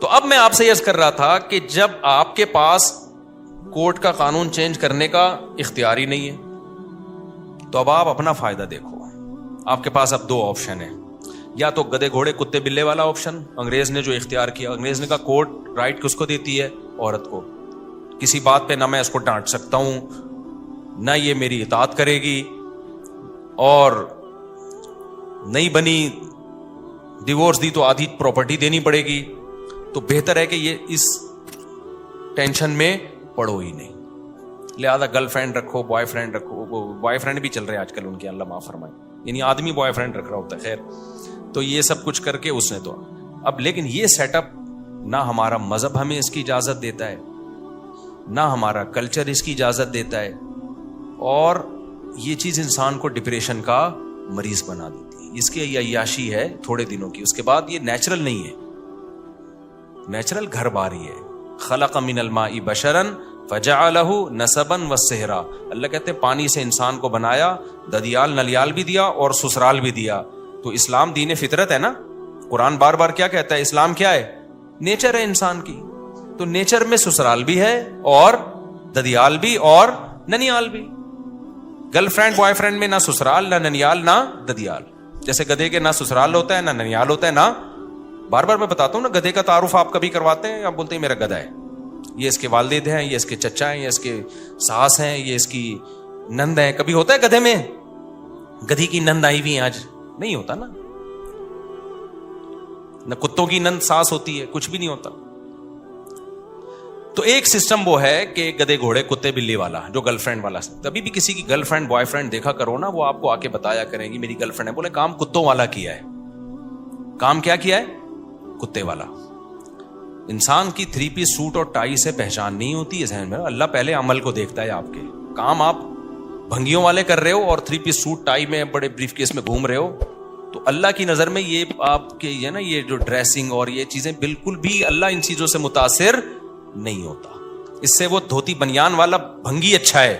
تو اب میں آپ سے عرض کر رہا تھا کہ جب آپ کے پاس کورٹ کا قانون چینج کرنے کا اختیار ہی نہیں ہے تو اب آپ اپنا فائدہ دیکھو. آپ کے پاس اب دو آپشن ہیں, یا تو گدے گھوڑے کتے بلے والا آپشن, انگریز نے جو اختیار کیا, انگریز نے کہا کورٹ رائٹ کس کو دیتی ہے, عورت کو, کسی بات پہ نہ میں اس کو ڈانٹ سکتا ہوں نہ یہ میری اطاعت کرے گی, اور نہیں بنی ڈیورس دی تو آدھی پراپرٹی دینی پڑے گی, تو بہتر ہے کہ یہ اس ٹینشن میں پڑو ہی نہیں, لہذا گرل فرینڈ رکھو, بوائے فرینڈ رکھو. بوائے فرینڈ بھی چل رہے آج کل ان کے, اللہ معاف فرمائے, یعنی آدمی بوائے فرینڈ رکھ رہا ہوتا ہے. خیر, تو یہ سب کچھ کر کے اس نے تو اب, لیکن یہ سیٹ اپ نہ ہمارا مذہب ہمیں اس کی اجازت دیتا ہے, نہ ہمارا کلچر اس کی اجازت دیتا ہے, اور یہ چیز انسان کو ڈپریشن کا مریض بنا دیتی ہے. اس کی یہ عیاشی ہے تھوڑے دنوں کی, اس کے بعد یہ نیچرل نہیں ہے, نیچرل گھر باری ہے. خلق من الماء بشرا فجعلہ نسبا وسحرا, اللہ کہتے ہیں پانی سے انسان کو بنایا, ددیال نلیال بھی دیا اور سسرال بھی دیا. تو اسلام دین فطرت ہے نا, قرآن بار بار کیا کہتا ہے, اسلام کیا ہے, نیچر ہے انسان کی. تو نیچر میں سسرال بھی ہے اور ددیال بھی اور ننیال بھی. گرل فرینڈ بوائے فرینڈ میں نہ سسرال نہ ننیال نہ ددیال, جیسے گدھے کے نہ سسرال ہوتا ہے نہ ننیال ہوتا ہے نہ, بار بار میں بتاتا ہوں نا, گدھے کا تعارف آپ کبھی کرواتے ہیں, آپ بولتے ہیں میرا گدھا ہے, یہ اس کے والد ہیں, یہ اس کے چچا ہیں, یہ اس کے ساس ہیں, یہ اس کی نند ہے. کبھی ہوتا ہے گدھے میں گدھی کی نند آئی ہوئی آج, نہیں ہوتا نا. نہ کتوں کی نند ساس ہوتی ہے, کچھ بھی نہیں ہوتا. تو ایک سسٹم وہ ہے کہ گدے گھوڑے کتے بلی والا, جو گرل فرینڈ والا. کبھی بھی کسی کی گرل فرینڈ بوائے فرینڈ دیکھا کرو نا, وہ آپ کو آ کے بتایا کریں گی میری گرل فرینڈ ہے, بولے کام کتوں والا کیا ہے. کام کیا کیا ہے, کتے والا. انسان کی 3 پیس سوٹ اور ٹائی سے پہچان نہیں ہوتی ہے ذہن میں. اللہ پہلے عمل کو دیکھتا ہے. آپ کے کام آپ بھنگیوں والے کر رہے ہو اور 3 پیس سوٹ ٹائی میں بڑے بریف کیس میں گھوم رہے ہو, تو اللہ کی نظر میں یہ آپ کے یہ نا, یہ جو ڈریسنگ اور یہ چیزیں بالکل بھی اللہ ان چیزوں سے متاثر نہیں ہوتا. اس سے وہ دھوتی بنیان والا بھنگی اچھا ہے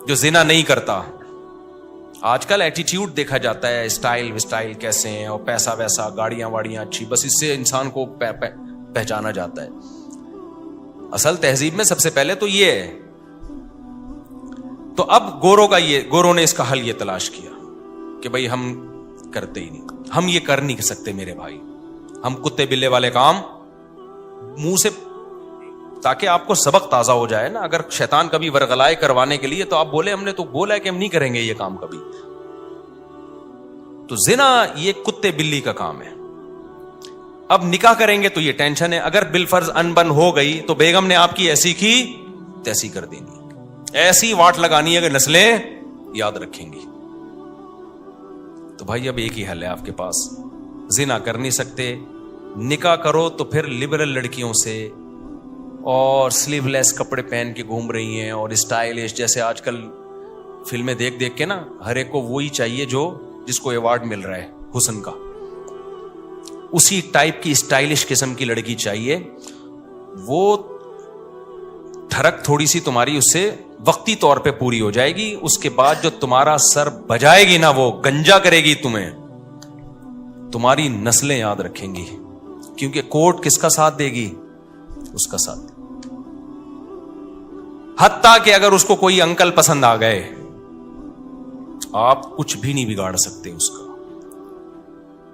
جو زنا نہیں کرتا. آج کل ایٹیٹیوڈ دیکھا جاتا ہے, اسٹائل کیسے ہیں, اور پیسہ ویسا, گاڑیاں واڑیاں اچھی, بس اس سے انسان کو پہچانا جاتا ہے. اصل تہذیب میں سب سے پہلے تو یہ ہے. تو اب گوروں نے اس کا حل یہ تلاش کیا کہ بھائی ہم کرتے ہی نہیں, ہم یہ کر نہیں سکتے میرے بھائی, ہم کتے بلے والے کام منہ سے, تاکہ آپ کو سبق تازہ ہو جائے نا. اگر شیطان کبھی ورغلائے کروانے کے لیے, تو آپ بولے ہم نے تو بولا ہے کہ ہم نہیں کریں گے یہ کام کبھی. تو زنا یہ کتے بلی کا کام ہے. اب نکاح کریں گے تو یہ ٹینشن ہے, اگر بالفرض انبن ہو گئی تو بیگم نے آپ کی ایسی کی تیسی کر دینی, ایسی واٹ لگانی ہے کہ نسلیں یاد رکھیں گی. تو بھائی اب ایک ہی حل ہے آپ کے پاس, زنا کر نہیں سکتے, نکاح کرو تو پھر لبرل لڑکیوں سے, اور سلیو لیس کپڑے پہن کے گھوم رہی ہیں, اور اسٹائلش, جیسے آج کل فلمیں دیکھ کے نا, ہر ایک کو وہی چاہیے جو جس کو ایوارڈ مل رہا ہے حسن کا, اسی ٹائپ کی اسٹائلش قسم کی لڑکی چاہیے. وہ ٹھڑک تھوڑی سی تمہاری اس سے وقتی طور پہ پوری ہو جائے گی, اس کے بعد جو تمہارا سر بجائے گی نا, وہ گنجا کرے گی تمہیں, تمہاری نسلیں یاد رکھیں گی, کیونکہ کورٹ کس کا ساتھ دے گی, اس کا ساتھ. حتیٰ کہ اگر اس کو کوئی انکل پسند آ گئے, آپ کچھ بھی نہیں بگاڑ سکتے اس کا.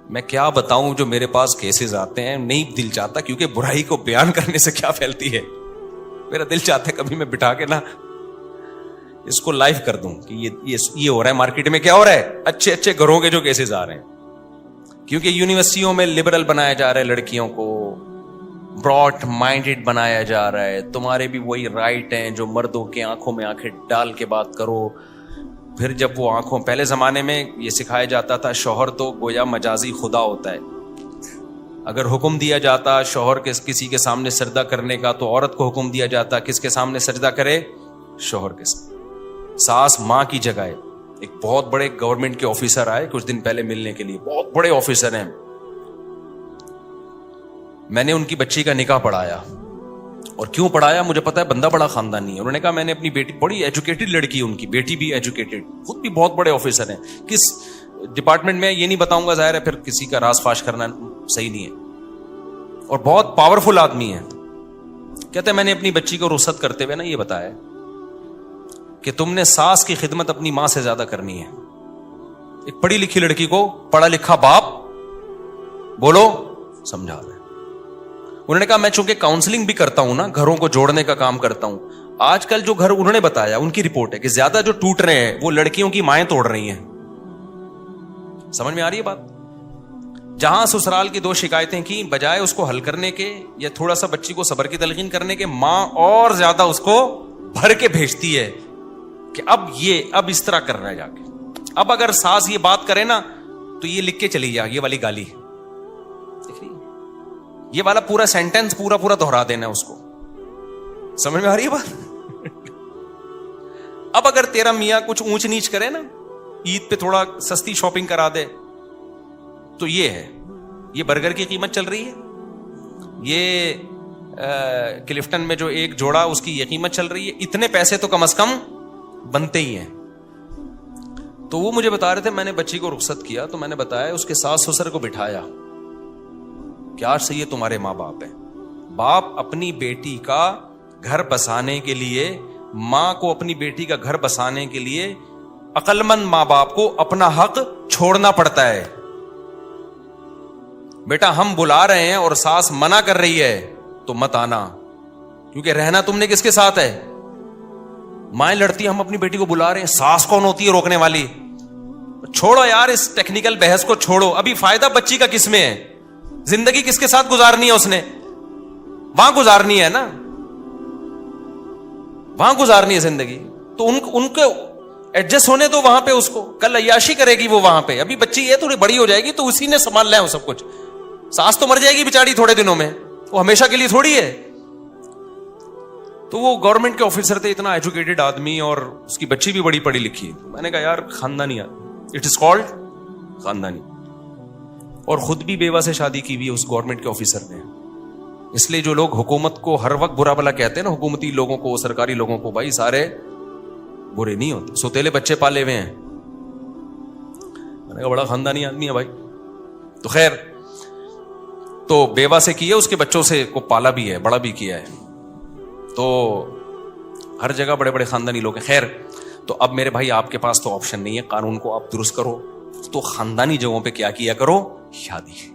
میں کیا بتاؤں, جو میرے پاس کیسز آتے ہیں, نہیں دل چاہتا, کیونکہ برائی کو بیان کرنے سے کیا پھیلتی ہے, میرا دل چاہتا ہے کبھی میں بٹھا کے نا اس کو لائیو کر دوں کہ یہ ہو رہا ہے مارکیٹ میں, کیا ہو رہا ہے, اچھے اچھے گھروں کے جو کیسز آ رہے ہیں. کیونکہ یونیورسٹیوں میں لبرل بنایا جا رہا ہے لڑکیوں کو, براڈ مائنڈڈ بنایا جا رہا ہے. تمہارے بھی وہی رائٹ ہیں جو مردوں کے آنکھوں میں آنکھیں ڈال کے بات کرو. پھر جب وہ آنکھوں, پہلے زمانے میں یہ سکھایا جاتا تھا شوہر تو گویا مجازی خدا ہوتا ہے. اگر حکم دیا جاتا شوہر کے کسی کے سامنے سجدہ کرنے کا, تو عورت کو حکم دیا جاتا کس کے سامنے سجدہ کرے, شوہر کے سامنے. ساس ماں کی جگہ ہے. ایک بہت بڑے گورنمنٹ کے آفیسر آئے کچھ دن پہلے ملنے کے لیے, بہت بڑے آفیسر ہیں. میں نے ان کی بچی کا نکاح پڑھایا, اور کیوں پڑھایا مجھے پتا ہے, بندہ بڑا خاندانی ہے. انہوں نے کہا میں نے اپنی بیٹی, بڑی ایجوکیٹڈ لڑکی, ان کی بیٹی بھی ایجوکیٹڈ, خود بھی بہت بڑے آفیسر ہیں. کس ڈپارٹمنٹ میں یہ نہیں بتاؤں گا, ظاہر ہے پھر کسی کا راز فاش کرنا صحیح نہیں ہے. اور بہت پاورفل آدمی ہے. کہتے ہیں میں نے اپنی بچی کو رخصت کرتے ہوئے نا یہ بتایا کہ تم نے ساس کی خدمت اپنی ماں سے زیادہ کرنی ہے. ایک پڑھی لکھی لڑکی کو پڑھا لکھا باپ بولو سمجھا رہے. انہوں نے کہا میں چونکہ کاؤنسلنگ بھی کرتا ہوں نا, گھروں کو جوڑنے کا کام کرتا ہوں, آج کل جو گھر انہوں نے بتایا ان کی رپورٹ ہے کہ زیادہ جو ٹوٹ رہے ہیں وہ لڑکیوں کی مائیں توڑ رہی ہیں. سمجھ میں آ رہی ہے بات؟ جہاں سسرال کی 2 شکایتیں کی, بجائے اس کو حل کرنے کے یا تھوڑا سا بچی کو صبر کی تلقین کرنے کے, ماں اور زیادہ اس کو بھر کے بھیجتی ہے کہ اب اس طرح کر رہا ہے جا کے. اب اگر ساس یہ بات کرے نا تو یہ لکھ کے چلی جا, یہ والی گالی, یہ والا پورا سینٹینس پورا دہرا دینا اس کو. سمجھ میں آ رہی ہے بات؟ اب اگر تیرا میاں کچھ اونچ نیچ کرے نا, عید پہ تھوڑا سستی شاپنگ کرا دے, تو یہ ہے, یہ برگر کی قیمت چل رہی ہے, یہ کلفٹن میں جو ایک جوڑا اس کی یہ قیمت چل رہی ہے, اتنے پیسے تو کم از کم بنتے ہی ہیں. تو وہ مجھے بتا رہے تھے, میں نے بچی کو رخصت کیا تو میں نے بتایا اس کے ساس سسر کو بٹھایا کہ آج سے یہ تمہارے ماں باپ ہیں. باپ اپنی بیٹی کا گھر بسانے کے لیے, ماں کو اپنی بیٹی کا گھر بسانے کے لیے عقل مند ماں باپ کو اپنا حق چھوڑنا پڑتا ہے. بیٹا ہم بلا رہے ہیں اور ساس منع کر رہی ہے تو مت آنا, کیونکہ رہنا تم نے کس کے ساتھ ہے؟ مائیں لڑتی ہیں, ہم اپنی بیٹی کو بلا رہے ہیں, ساس کون ہوتی ہے روکنے والی؟ چھوڑو یار اس ٹیکنیکل بحث کو چھوڑو. ابھی فائدہ بچی کا کس میں ہے؟ زندگی کس کے ساتھ گزارنی ہے اس نے؟ وہاں گزارنی ہے نا, وہاں گزارنی ہے زندگی. تو ان کو ایڈجسٹ ہونے دو وہاں پہ, اس کو کل عیاشی کرے گی وہ وہاں پہ. ابھی بچی یہ تھوڑی بڑی ہو جائے گی تو اسی نے سنبھال لیا وہ سب کچھ. ساس تو مر جائے گی بیچاری تھوڑے دنوں میں, وہ ہمیشہ کے لیے تھوڑی ہے. تو وہ گورنمنٹ کے آفیسر تھے, اتنا ایجوکیٹڈ آدمی, اور اس کی بچی بھی بڑی پڑھی لکھی. میں نے کہا یار خاندانی آدمی, اٹ از کالڈ خاندانی. اور خود بھی بیوہ سے شادی کی ہوئی اس گورنمنٹ کے آفیسر نے. اس لیے جو لوگ حکومت کو ہر وقت برا بلا کہتے ہیں نا, حکومتی لوگوں کو, سرکاری لوگوں کو, بھائی سارے برے نہیں ہوتے, سوتیلے بچے پالے ہوئے ہیں. میں نے کہا بڑا خاندانی آدمی ہے بھائی. تو خیر, تو بیوہ سے کی ہے, اس کے بچوں سے کو پالا بھی ہے, بڑا بھی کیا ہے. تو ہر جگہ بڑے بڑے خاندانی لوگ ہیں. خیر, تو اب میرے بھائی آپ کے پاس تو آپشن نہیں ہے, قانون کو آپ درست کرو. تو خاندانی جگہوں پہ کیا کیا کرو؟ شادی.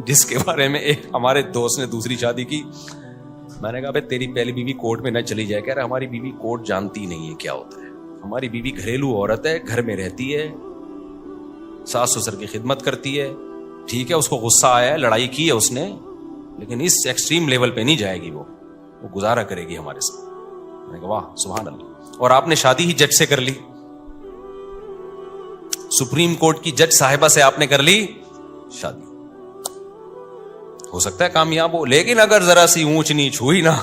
جس کے بارے میں ایک ہمارے دوست نے دوسری شادی کی, میں نے کہا بھائی تیری پہلی بیوی کورٹ میں نہ چلی جائے. کہہ رہا ہماری بیوی کورٹ جانتی نہیں ہے کیا ہوتا ہے, ہماری بیوی گھریلو عورت ہے, گھر میں رہتی ہے, ساس سسر کی خدمت کرتی ہے. ٹھیک ہے اس کو غصہ آیا ہے, لڑائی کی ہے اس نے, لیکن اس ایکسٹریم لیول پہ نہیں جائے گی, وہ گزارا کرے گی ہمارے ساتھ. میں نے کہا واہ سبحان اللہ. اور آپ نے شادی ہی جج سے کر لی, سپریم کورٹ کی جج صاحبہ سے آپ نے کر لی شادی. ہو سکتا ہے کامیاب ہو, لیکن اگر ذرا سی اونچ نیچ ہوئی نا.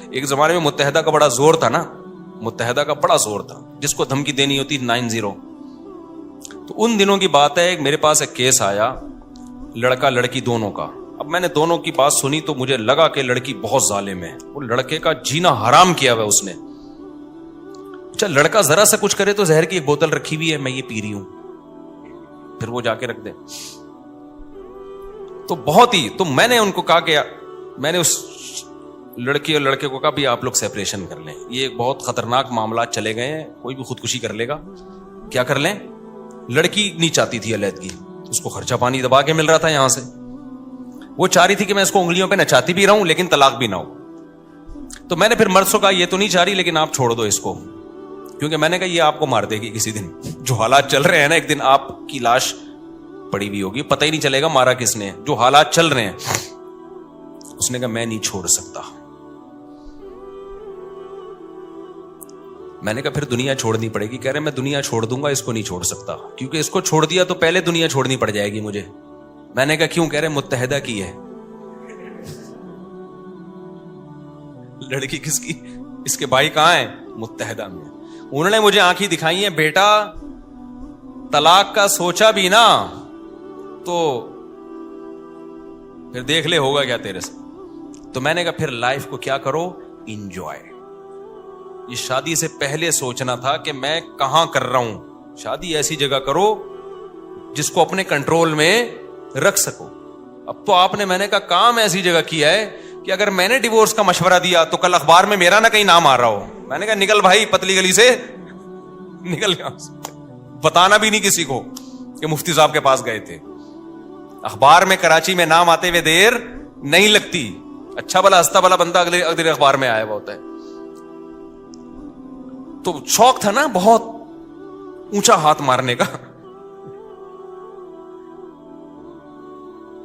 ایک زمانے میں متحدہ کا بڑا زور تھا نا, متحدہ کا بڑا زور تھا, جس کو دھمکی دینی ہوتی 90. تو ان دنوں کی بات ہے, میرے پاس ایک کیس آیا لڑکا لڑکی دونوں کا. اب میں نے دونوں کی بات سنی تو مجھے لگا کہ لڑکی بہت ظالم ہے, وہ لڑکے کا جینا حرام کیا ہوا اس نے. اچھا لڑکا ذرا سا کچھ کرے تو زہر کی ایک بوتل رکھی ہوئی ہے, میں یہ پی رہی ہوں, پھر وہ جا کے رکھ دے. تو بہت ہی, تو میں نے ان کو کہا کہ میں نے اس لڑکی اور لڑکے کو کہا بھی آپ لوگ سیپریشن کر لیں, یہ بہت خطرناک معاملات چلے گئے ہیں, کوئی بھی خودکشی کر لے گا. کیا کر لیں؟ لڑکی نہیں چاہتی تھی علیحدگی, اس کو خرچہ پانی دبا کے مل رہا تھا یہاں سے. وہ چاہ رہی تھی کہ میں اس کو انگلیوں پہ نچاتی بھی رہوں لیکن طلاق بھی نہ ہو. تو میں نے پھر مرد سے کہا یہ تو نہیں چاہ رہی لیکن آپ چھوڑ دو اس کو, کیونکہ میں نے کہا یہ آپ کو مار دے گی کسی دن. جو حالات چل رہے ہیں نا, ایک دن آپ کی لاش پڑی ہوئی ہوگی, پتہ ہی نہیں چلے گا مارا کس نے. جو حالات چل رہے ہیں. اس نے کہا میں نہیں چھوڑ سکتا. میں نے کہا پھر دنیا چھوڑنی پڑے گی. کہہ رہے میں دنیا چھوڑ دوں گا, اس کو نہیں چھوڑ سکتا, کیونکہ اس کو چھوڑ دیا تو پہلے دنیا چھوڑنی پڑ جائے گی مجھے. میں نے کہا کیوں؟ کہہ رہے متحدہ کی ہے. لڑکی کس کی؟ اس کے بھائی کہاں ہیں؟ متحدہ میں. انہوں نے مجھے آنکھیں دکھائی ہیں, بیٹا طلاق کا سوچا بھی نا تو پھر دیکھ لے ہوگا کیا تیرے سے. تو میں نے کہا پھر لائف کو کیا کرو؟ انجوائے. یہ شادی سے پہلے سوچنا تھا کہ میں کہاں کر رہا ہوں. شادی ایسی جگہ کرو جس کو اپنے کنٹرول میں رکھ سکو. اب تو آپ نے, میں نے کہا, کام ایسی جگہ کیا ہے کہ اگر میں نے ڈیورس کا مشورہ دیا تو کل اخبار میں میرا نہ کہیں نام آ رہا ہو. میں نے کہا نکل بھائی پتلی گلی سے نکل گیا, بتانا بھی نہیں کسی کو کہ مفتی صاحب کے پاس گئے تھے. اخبار میں کراچی میں نام آتے ہوئے دیر نہیں لگتی. اچھا بلا ہستا بلا بندہ اگلے اخبار میں آیا ہوا ہوتا ہے. تو شوق تھا نا بہت اونچا ہاتھ مارنے کا.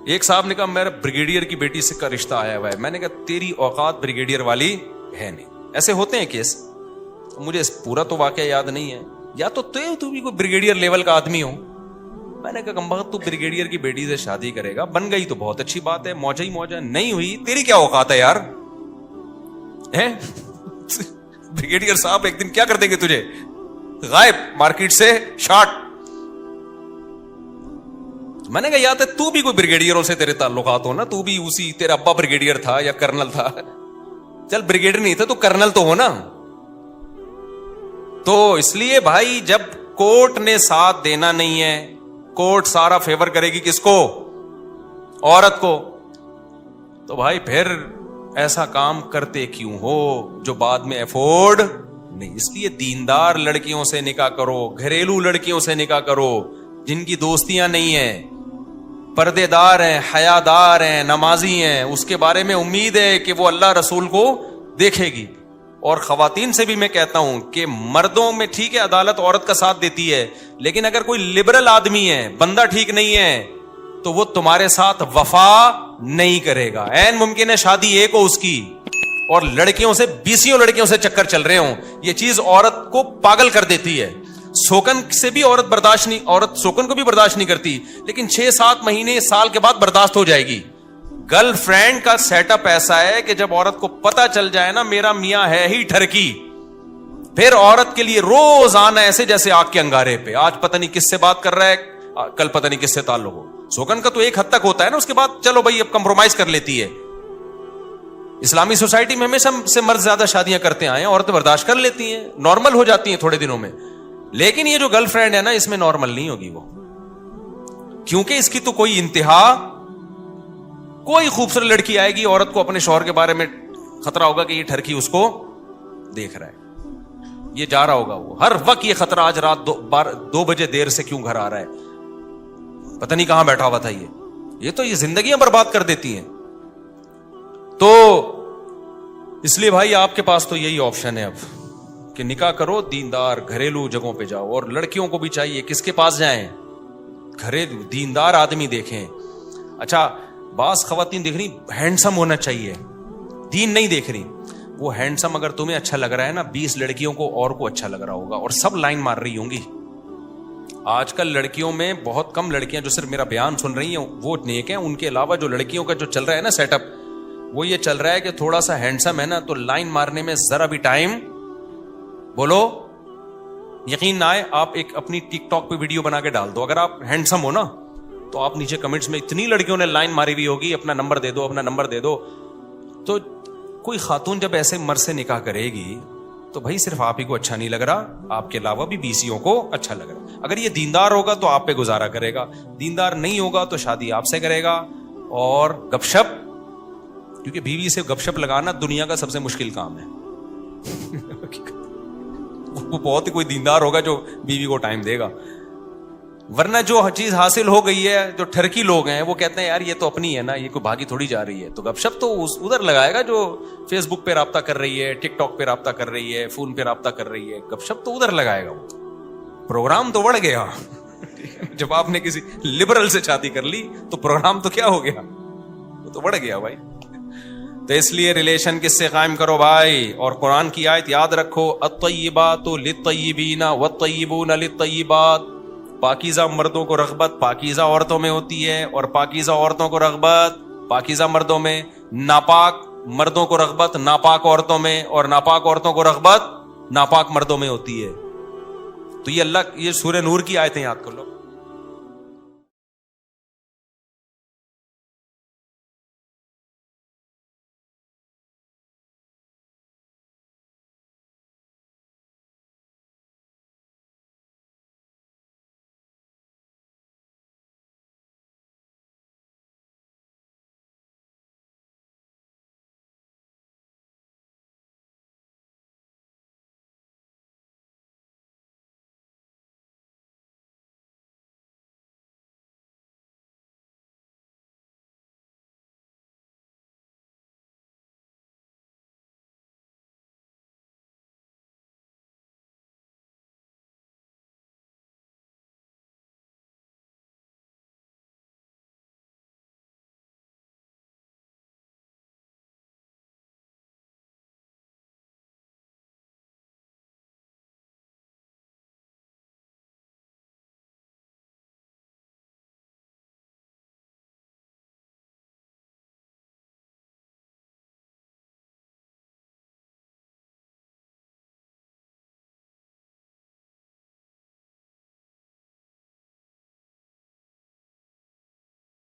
ایک صاحب نے کہا میرا بریگیڈیئر کی بیٹی سے کا رشتہ آیا ہوا ہے. میں نے کہا تیری اوقات بریگیڈیئر والی ہے نہیں. ایسے ہوتے ہیں کیس. مجھے پورا تو واقعہ یاد نہیں ہے, یا تو بھی کوئی بریگیڈیئر لیول کا آدمی ہو. میں نے کہا کمبخت تو بریگیڈیئر کی بیٹی سے شادی کرے گا, بن گئی تو بہت اچھی بات ہے, موجہ ہی موجہ, نہیں ہوئی تیری کیا اوقات ہے یار. بریگیڈیئر صاحب ایک دن کیا کر دیں گے تجھے, غائب مارکیٹ سے شارٹ. میں نے کہا یا تو بھی کوئی بریگیڈیئروں سے تیرے تعلقات ہو نا, تو بھی اسی, تیرا ابا بریگیڈیئر تھا یا کرنل تھا, چل بریگیڈیئر نہیں تھا تو کرنل تو ہو نا. تو اس لیے بھائی جب کورٹ نے ساتھ دینا نہیں ہے, کورٹ سارا فیور کرے گی کس کو, عورت کو, تو بھائی پھر ایسا کام کرتے کیوں ہو جو بعد میں افورڈ نہیں. اس لیے دیندار لڑکیوں سے نکاح کرو, گھریلو لڑکیوں سے نکاح کرو جن کی دوستیاں نہیں ہیں, پردے دار ہیں, حیا دار ہیں, نمازی ہیں, اس کے بارے میں امید ہے کہ وہ اللہ رسول کو دیکھے گی. اور خواتین سے بھی میں کہتا ہوں کہ مردوں میں ٹھیک ہے عدالت عورت کا ساتھ دیتی ہے, لیکن اگر کوئی لبرل آدمی ہے, بندہ ٹھیک نہیں ہے, تو وہ تمہارے ساتھ وفا نہیں کرے گا. عین ممکن ہے شادی ایک ہو اس کی اور لڑکیوں سے 20 لڑکیوں سے چکر چل رہے ہوں. یہ چیز عورت کو پاگل کر دیتی ہے. سوکن سے بھی عورت سوکن کو بھی برداشت نہیں کرتی, لیکن 6-7 مہینے سال کے بعد برداشت ہو جائے گی. گرل فرینڈ کا سیٹ اپ ایسا ہے کہ جب عورت کو پتا چل جائے نا میرا میاں ہے ہی ٹھرکی, پھر عورت کے لیے روز آنا ایسے جیسے آگ کے انگارے پہ, آج پتہ نہیں کس سے بات کر رہا ہے, کل پتہ نہیں کس سے تعلق ہو. سوکن کا تو ایک حد تک ہوتا ہے نا, اس کے بعد چلو بھائی اب کمپرومائز کر لیتی ہے. اسلامی سوسائٹی میں ہمیشہ سے مرد زیادہ شادیاں کرتے آئے ہیں, عورتیں برداشت کر لیتی ہیں, نارمل ہو جاتی ہیں تھوڑے دنوں میں. لیکن یہ جو گرل فرینڈ ہے نا اس میں نارمل نہیں ہوگی وہ, کیونکہ اس کی تو کوئی انتہا, کوئی خوبصورت لڑکی آئے گی, عورت کو اپنے شوہر کے بارے میں خطرہ ہوگا کہ یہ ٹھرکی اس کو دیکھ رہا ہے, یہ جا رہا ہوگا, وہ ہر وقت یہ خطرہ, آج رات 2 بجے دیر سے کیوں گھر آ رہا ہے, پتہ نہیں کہاں بیٹھا ہوا تھا. یہ تو یہ زندگیاں برباد کر دیتی ہیں. تو اس لیے بھائی آپ کے پاس تو یہی آپشن ہے اب کہ نکاح کرو, دیندار گھریلو جگہوں پہ جاؤ. اور لڑکیوں کو بھی چاہیے کس کے پاس جائیں, گھریلو دیندار آدمی دیکھیں. اچھا بعض خواتین دیکھ رہی ہینڈسم ہونا چاہیے, دین نہیں دیکھ رہی. وہ ہینڈسم اگر تمہیں اچھا لگ رہا ہے نا, 20 لڑکیوں کو اور کو اچھا لگ رہا ہوگا, اور سب لائن مار رہی ہوں گی. آج کل لڑکیوں میں بہت کم لڑکیاں جو صرف میرا بیان سن رہی ہیں وہ نیک ہیں, ان کے علاوہ جو لڑکیوں کا جو چل رہا ہے نا سیٹ اپ, وہ یہ چل رہا ہے کہ تھوڑا سا ہینڈسم ہے نا تو لائن مارنے میں ذرا بھی ٹائم, بولو یقین نہ آئے, آپ ایک اپنی ٹک ٹاک پہ ویڈیو بنا کے ڈال دو, اگر آپ ہینڈسم ہو نا تو آپ نیچے کمنٹس میں اتنی لڑکیوں نے لائن ماری ہوئی ہوگی, اپنا نمبر دے دو, اپنا نمبر دے دو. تو کوئی خاتون جب ایسے مرد سے نکاح کرے گی تو بھائی صرف آپ ہی کو اچھا نہیں لگ رہا, آپ کے علاوہ بھی 20 کو اچھا لگ رہا. اگر یہ دیندار ہوگا تو آپ پہ گزارا کرے گا, دیندار نہیں ہوگا تو شادی آپ سے کرے گا. اور گپ شپ, کیونکہ بیوی سے گپ شپ لگانا دنیا کا سب سے مشکل کام ہے. وہ بہت ہی کوئی دیندار ہوگا جو بیوی کو ٹائم دے گا, ورنہ جو چیز حاصل ہو گئی ہے, جو ٹھرکی لوگ ہیں وہ کہتے ہیں یار یہ تو اپنی ہے نا, یہ کوئی بھاگی تھوڑی جا رہی ہے. تو گپ شپ تو ادھر لگائے گا جو فیس بک پہ رابطہ کر رہی ہے, ٹک ٹاک پہ رابطہ کر رہی ہے, فون پہ رابطہ کر رہی ہے, گپ شپ تو ادھر لگائے گا. وہ پروگرام تو بڑھ گیا. جب آپ نے کسی لبرل سے شادی کر لی تو پروگرام تو کیا ہو گیا, وہ تو بڑھ گیا بھائی. تو اس لیے ریلیشن کس سے قائم کرو بھائی, اور قرآن کی آیت یاد رکھو, الطیبات للطیبین والطیبون للطیبات. پاکیزہ مردوں کو رغبت پاکیزہ عورتوں میں ہوتی ہے, اور پاکیزہ عورتوں کو رغبت پاکیزہ مردوں میں. ناپاک مردوں کو رغبت ناپاک عورتوں میں, اور ناپاک عورتوں کو رغبت ناپاک مردوں میں ہوتی ہے. تو یہ اللہ, یہ سورہ نور کی آیتیں یاد کر لو.